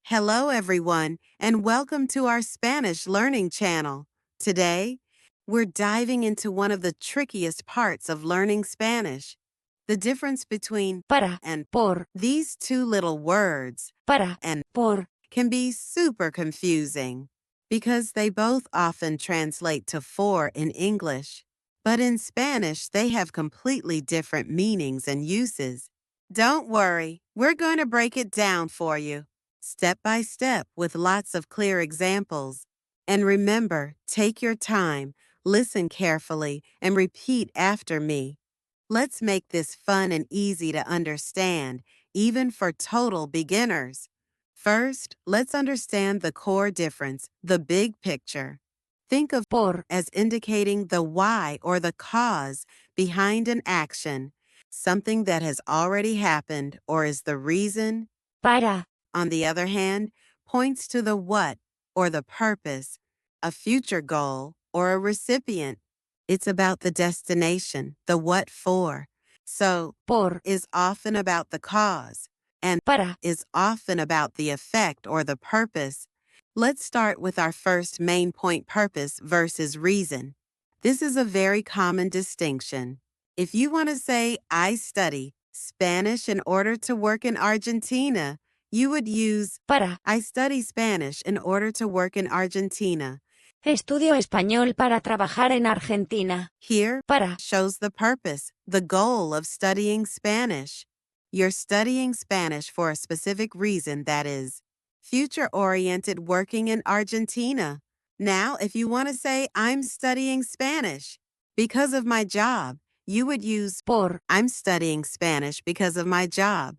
Hello, everyone, and welcome to our Spanish learning channel. Today, we're diving into one of the trickiest parts of learning Spanish, the difference between para, and por, these two little words, para, and por, can be super confusing because they both often translate to for in English. But in Spanish, they have completely different meanings and uses. Don't worry, we're going to break it down for you, step by step with lots of clear examples. And remember, take your time, listen carefully, and repeat after me. Let's make this fun and easy to understand, even for total beginners. First, let's understand the core difference, the big picture. Think of por, as indicating the why or the cause behind an action, something that has already happened or is the reason. para, On the other hand, points to the what or the purpose, a future goal or a recipient. It's about the destination, the what for. So, por, is often about the cause and para, is often about the effect or the purpose. Let's start with our first main point, purpose versus reason. This is a very common distinction. If you want to say, I study Spanish in order to work in Argentina, you would use, para. I study Spanish in order to work in Argentina. Estudio español para trabajar en Argentina. Here, Para, shows the purpose, the goal of studying Spanish. You're studying Spanish for a specific reason, that is, future-oriented working in Argentina. Now, if you want to say, I'm studying Spanish because of my job, you would use, por, I'm studying Spanish because of my job.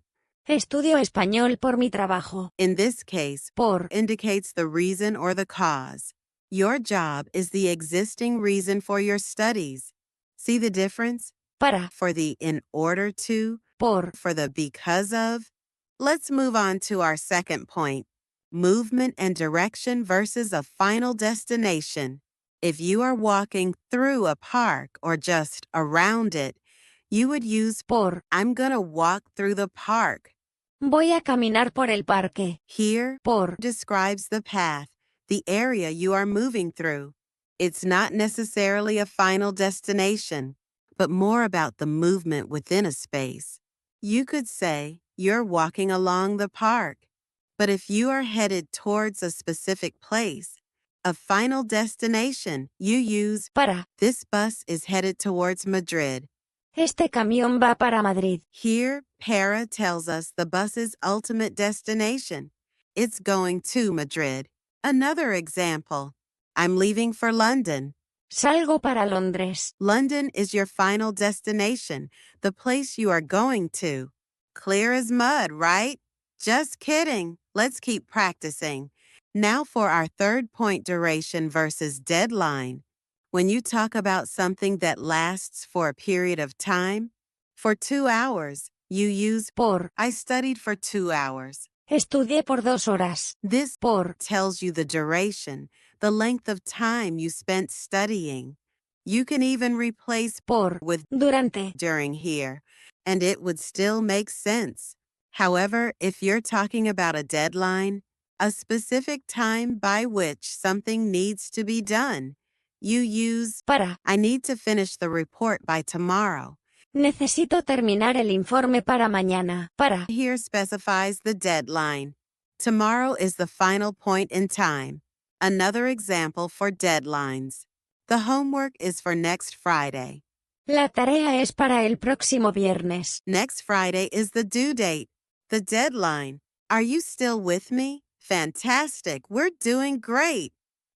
estudio español por mi trabajo. In this case, Por, indicates the reason or the cause. Your job is the existing reason for your studies. See the difference? para, For the in order to, por, for the because of. Let's move on to our second point, movement and direction versus a final destination. If you are walking through a park or just around it, you would use, por. I'm gonna walk through the park. Voy a caminar por el parque. Here, Por, describes the path, the area you are moving through. It's not necessarily a final destination, but more about the movement within a space. You could say, you're walking along the park. But if you are headed towards a specific place, a final destination, you use, para. this bus is headed towards Madrid. Este camión va para Madrid. Here, para tells us the bus's ultimate destination. It's going to Madrid. Another example, I'm leaving for London. Salgo para Londres. London is your final destination, the place you are going to. Clear as mud, right? Just kidding. Let's keep practicing. Now for our third point, duration versus deadline. When you talk about something that lasts for a period of time, for 2 hours, you use, Por, I studied for 2 hours. estudié por 2 horas. This Por, tells you the duration, the length of time you spent studying. You can even replace por, with durante. during here, and it would still make sense. However, if you're talking about a deadline, a specific time by which something needs to be done, you use, Para, I need to finish the report by tomorrow. necesito terminar el informe para mañana. Para, Here specifies the deadline. Tomorrow is the final point in time. Another example for deadlines. The homework is for next Friday. la tarea es para el próximo viernes. Next Friday is the due date, the deadline. Are you still with me? Fantastic. We're doing great.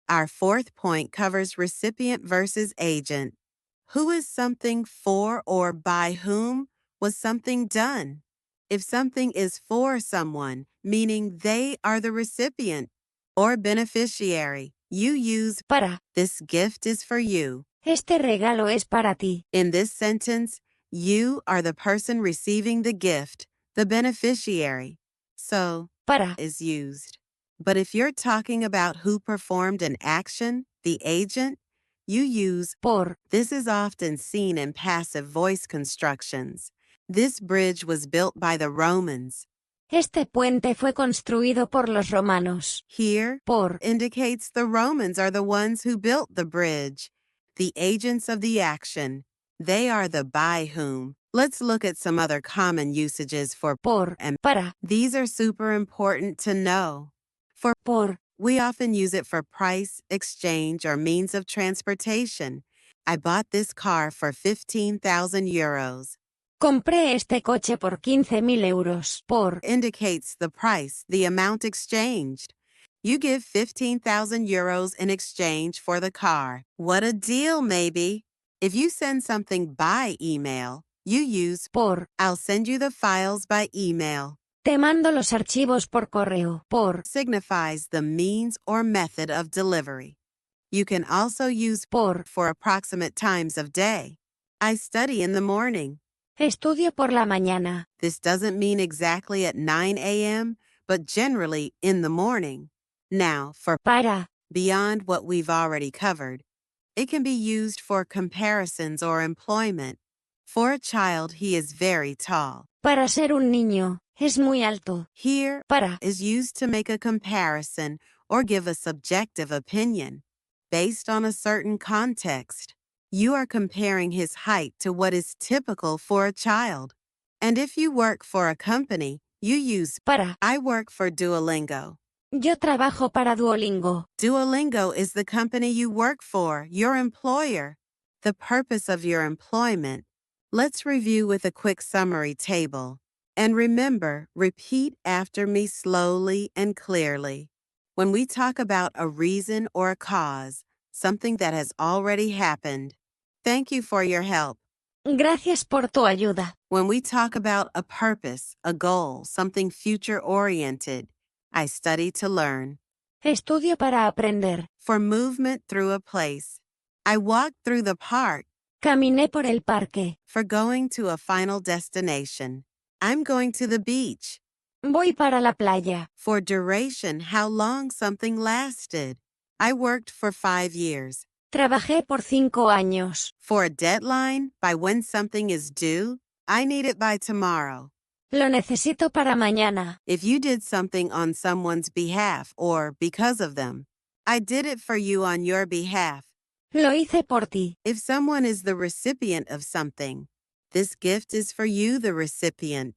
Our fourth point covers recipient versus agent. Who is something for or by whom was something done? If something is for someone, meaning they are the recipient or beneficiary, you use, Para, this gift is for you. este regalo es para ti. In this sentence, you are the person receiving the gift, the beneficiary. So, Para, is used. But if you're talking about who performed an action, the agent, you use por, this is often seen in passive voice constructions. This bridge was built by the Romans. Este puente fue construido por los romanos. Here, Por. indicates the Romans are the ones who built the bridge, the agents of the action. They are the by whom. Let's look at some other common usages for Por. and Para. these are super important to know. For Por. we often use it for price, exchange, or means of transportation. I bought this car for 15,000 euros. Compré este coche por 15.000 euros. Por. Indicates the price, the amount exchanged. You give 15,000 euros in exchange for the car. What a deal, maybe. If you send something by email, you use Por. I'll send you the files by email. Te mando los archivos por correo. Por. Signifies the means or method of delivery. You can also use Por. for approximate times of day. I study in the morning. Estudio por la mañana. This doesn't mean exactly at 9 a.m., but generally in the morning. Now, for Para. beyond what we've already covered, it can be used for comparisons or employment. For a child, he is very tall. Para ser un niño, es muy alto. Here Para. is used to make a comparison or give a subjective opinion based on a certain context. You are comparing his height to what is typical for a child. And if you work for a company, you use Para. I work for Duolingo. Yo trabajo para Duolingo. Duolingo is the company you work for, your employer. The purpose of your employment. Let's review with a quick summary table. And remember, repeat after me slowly and clearly. When we talk about a reason or a cause, something that has already happened, thank you for your help. Gracias por tu ayuda. When we talk about a purpose, a goal, something future-oriented, I study to learn. Estudio para aprender. For movement through a place, I walk through the park. Caminé por el parque. For going to a final destination, I'm going to the beach. Voy para la playa. For duration, how long something lasted. I worked for 5 years. Trabajé por 5 años. For a deadline, by when something is due, I need it by tomorrow. Lo necesito para mañana. If you did something on someone's behalf or because of them, I did it for you on your behalf. Lo hice por ti. If someone is the recipient of something, this gift is for you, the recipient.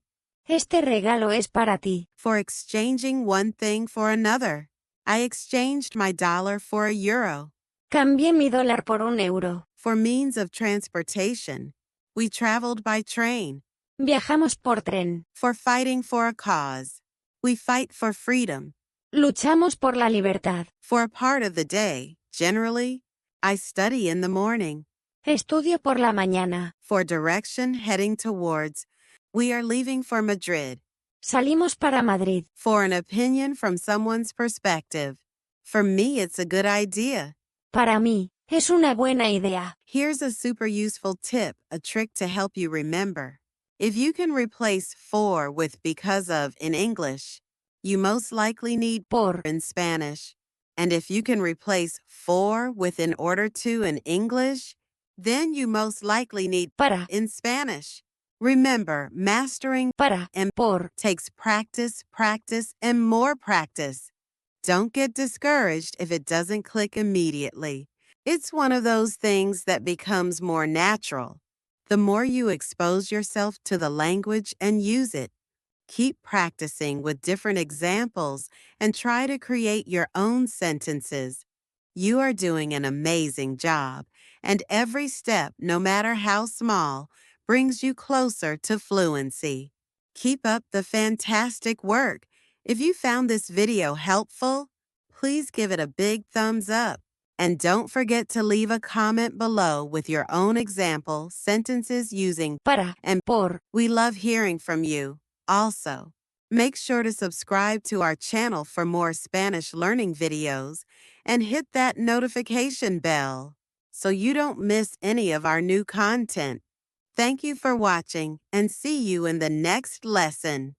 Este regalo es para ti. For exchanging one thing for another, I exchanged my dollar for a euro. Cambié mi dólar por un euro. For means of transportation, we traveled by train. Viajamos por tren. For fighting for a cause, we fight for freedom. Luchamos por la libertad. For a part of the day, generally, I study in the morning. Estudio por la mañana. For direction heading towards, we are leaving for Madrid. Salimos para Madrid. For an opinion from someone's perspective, for me it's a good idea. Para mí, es una buena idea. Here's a super useful tip, a trick to help you remember. If you can replace for with because of in English, you most likely need Por. in Spanish. And if you can replace for with in order to in English, then you most likely need Para. in Spanish. Remember, mastering Para. and Por. takes practice, practice, and more practice. Don't get discouraged if it doesn't click immediately. It's one of those things that becomes more natural. The more you expose yourself to the language and use it, keep practicing with different examples and try to create your own sentences. You are doing an amazing job, and every step, no matter how small, brings you closer to fluency. Keep up the fantastic work. If you found this video helpful, please give it a big thumbs up. And don't forget to leave a comment below with your own example sentences using Para. and Por. we love hearing from you. Also, make sure to subscribe to our channel for more Spanish learning videos and hit that notification bell so you don't miss any of our new content. Thank you for watching and see you in the next lesson.